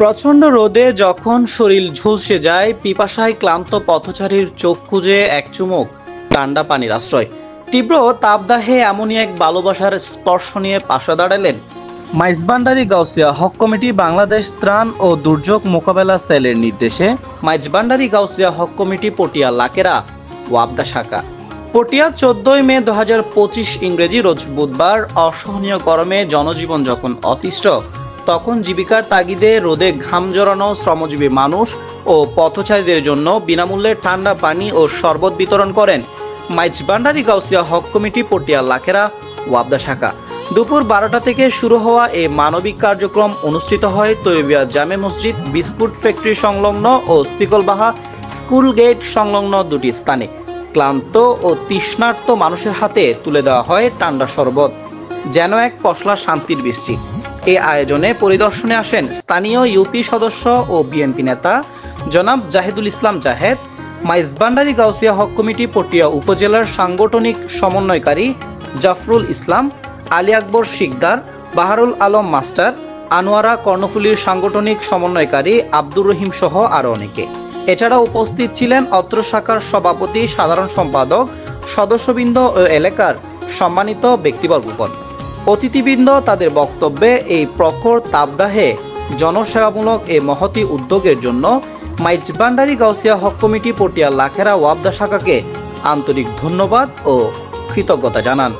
প্রচণ্ড রোদে যখন শরীর ঝলসে যায়, পিপাসায় ক্লান্ত পথচারীর চোখ খুঁজে এক চুমুক ঠান্ডা পানির আশ্রয়। তীব্র তাপদাহে এমনই এক ভালোবাসার স্পর্শ নিয়ে পাশে দাঁড়ালেন মাইজভান্ডারী গাউসিয়া হক কমিটি বাংলাদেশ ত্রাণ ও দুর্যোগ মোকাবেলা সেলের নির্দেশে মাইজভান্ডারী গাউসিয়া হক কমিটি পটিয়া লাকেরা ওয়াবদা শাখা। পটিয়া 14 মে 2025 ইংরেজি রোজ বুধবার অসহনীয় গরমে জনজীবন যখন অতিষ্ঠ, তখন জীবিকার তাগিদে রোদে ঘাম জড়ানো শ্রমজীবী মানুষ ও পথচারীদের জন্য বিনামূল্যে ঠান্ডা পানি ও শরবত বিতরণ করেন মাইজভান্ডারী গাউসিয়া হক কমিটি পটিয়া লাকেরা ওয়াবদা শাখা। দুপুর 12টা থেকে শুরু হওয়া এই মানবিক কার্যক্রম অনুষ্ঠিত হয় তৈয়বিয়া জামে মসজিদ, বিস্কুট ফ্যাক্টরি সংলগ্ন ও সিকলবাহা স্কুল গেট সংলগ্ন দুটি স্থানে। ক্লান্ত ও তৃষ্ণার্ত মানুষের হাতে তুলে দেওয়া হয় ঠান্ডা শরবত, যেন এক পশলা শান্তির বৃষ্টি। এই আয়োজনে পরিদর্শনে আসেন স্থানীয় ইউপি সদস্য ও বিএনপি নেতা জনাব জাহিদুল ইসলাম জাহেদ, মাইজভান্ডারী গাউসিয়া হক কমিটি পটিয়া উপজেলার সাংগঠনিক সমন্বয়কারী জাফরুল ইসলাম, আলী আকবর শিকদার, বাহারুল আলম মাস্টার, আনোয়ারা কর্ণফুলীর সাংগঠনিক সমন্বয়কারী আব্দুর রহিম সহ আরো অনেকে। এছাড়া উপস্থিত ছিলেন অত্র শাখার সভাপতি, সাধারণ সম্পাদক, সদস্যবৃন্দ ও এলাকার সম্মানিত ব্যক্তিবর্গগণ। অতিথিবৃন্দ তাদের বক্তব্যে এই প্রখর তাপদাহে জনসেবামূলক এই মহতি উদ্যোগের জন্য মাইজভান্ডারী গাউসিয়া হক কমিটি পটিয়া লাকেরা ওয়াবদা শাখাকে আন্তরিক ধন্যবাদ ও কৃতজ্ঞতা জানান।